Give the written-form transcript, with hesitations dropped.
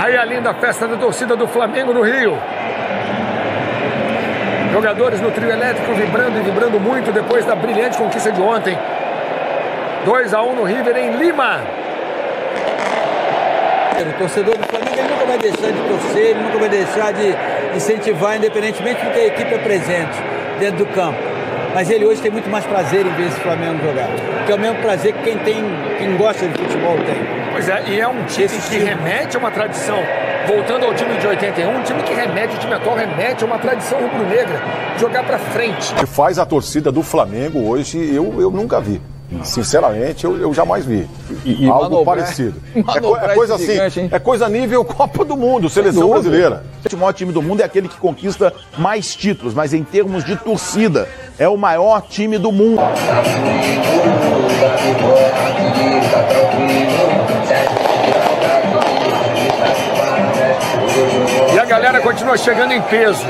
Aí a linda festa da torcida do Flamengo no Rio. Jogadores no trio elétrico vibrando e vibrando muito depois da brilhante conquista de ontem. 2-1 no River em Lima. O torcedor do Flamengo ele nunca vai deixar de torcer, ele nunca vai deixar de incentivar, independentemente do que a equipe apresente dentro do campo. Mas ele hoje tem muito mais prazer em ver esse Flamengo jogar. Que é o mesmo prazer que quem gosta de futebol tem. Pois é, e é um time que remete a uma tradição. Voltando ao time de 81, um time que remete, o time atual remete a uma tradição rubro-negra. Jogar pra frente. O que faz a torcida do Flamengo hoje, eu nunca vi. Sinceramente, eu jamais vi. Algo parecido. É coisa assim, é coisa nível Copa do Mundo, seleção brasileira. O maior time do mundo é aquele que conquista mais títulos, mas em termos de torcida, é o maior time do mundo. E a galera continua chegando em peso.